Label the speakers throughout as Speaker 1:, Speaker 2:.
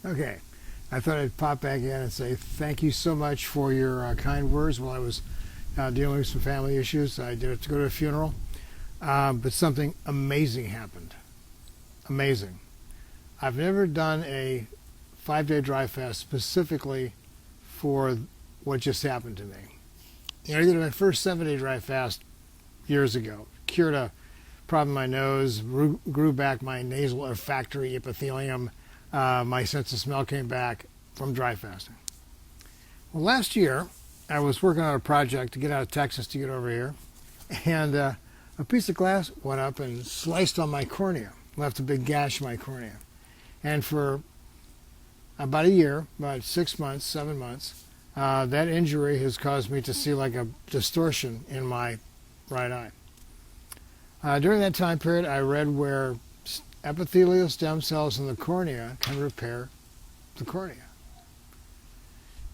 Speaker 1: Okay, I thought I'd pop back in and say thank you so much for your kind words while I was dealing with some family issues. I did have to go to a funeral, but something amazing happened. Amazing. I've never done a 5-day dry fast specifically for what just happened to me. I did my first 7-day dry fast years ago. Cured a problem in my nose, grew back my nasal olfactory epithelium. My sense of smell came back from dry fasting. Well, last year, I was working on a project to get out of Texas to get over here, and a piece of glass went up and sliced on my cornea, left a big gash in my cornea. And for about a year, about 6 months, 7 months, that injury has caused me to see like a distortion in my right eye. During that time period, I read where epithelial stem cells in the cornea can repair the cornea.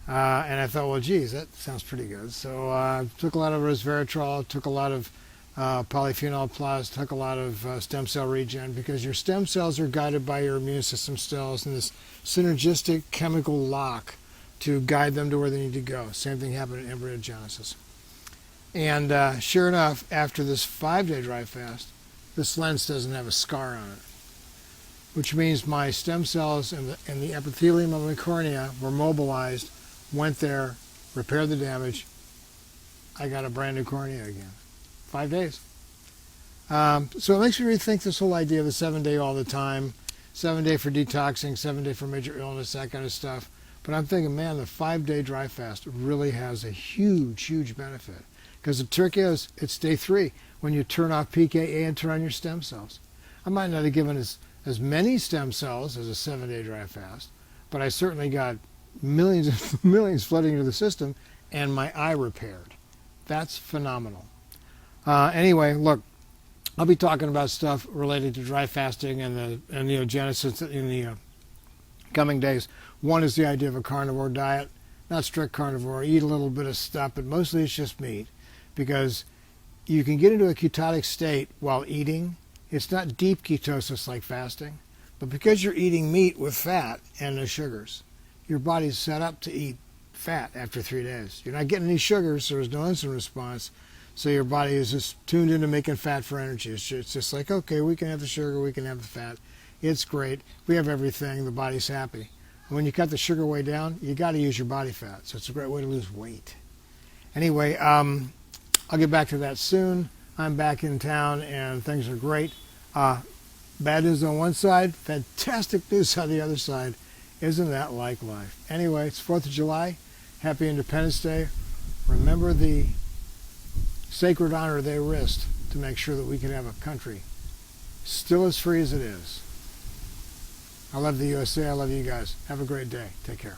Speaker 1: And I thought, well, geez, that sounds pretty good. So I took a lot of resveratrol, took a lot of polyphenol plus, took a lot of stem cell regen, because your stem cells are guided by your immune system cells in this synergistic chemical lock to guide them to where they need to go. Same thing happened in embryogenesis. And sure enough, after this 5-day dry fast, this lens doesn't have a scar on it, which means my stem cells and the epithelium of my cornea were mobilized, went there, repaired the damage. I got a brand new cornea again. 5 days. So it makes me rethink this whole idea of the 7-day all the time, 7-day for detoxing, 7-day for major illness, that kind of stuff. But I'm thinking, man, the 5-day dry fast really has a huge, huge benefit. Because the trick is, it's day 3 when you turn off PKA and turn on your stem cells. I might not have given as many stem cells as a 7-day dry fast, but I certainly got millions and millions flooding into the system, and my eye repaired. That's phenomenal. Anyway, look, I'll be talking about stuff related to dry fasting and neogenesis in the coming days. One is the idea of a carnivore diet, not strict carnivore, eat a little bit of stuff, but mostly it's just meat, because you can get into a ketotic state while eating. It's not deep ketosis like fasting, but because you're eating meat with fat and no sugars, your body's set up to eat fat after 3 days. You're not getting any sugars, so there's no insulin response, so your body is just tuned into making fat for energy. It's just like, okay, we can have the sugar, we can have the fat. It's great. We have everything. The body's happy. When you cut the sugar way down, you got to use your body fat, so it's a great way to lose weight. Anyway, I'll get back to that soon. I'm back in town, and things are great. Bad news on one side, fantastic news on the other side. Isn't that like life? Anyway, it's 4th of July. Happy Independence Day. Remember the sacred honor they risked to make sure that we could have a country still as free as it is. I love the USA. I love you guys. Have a great day. Take care.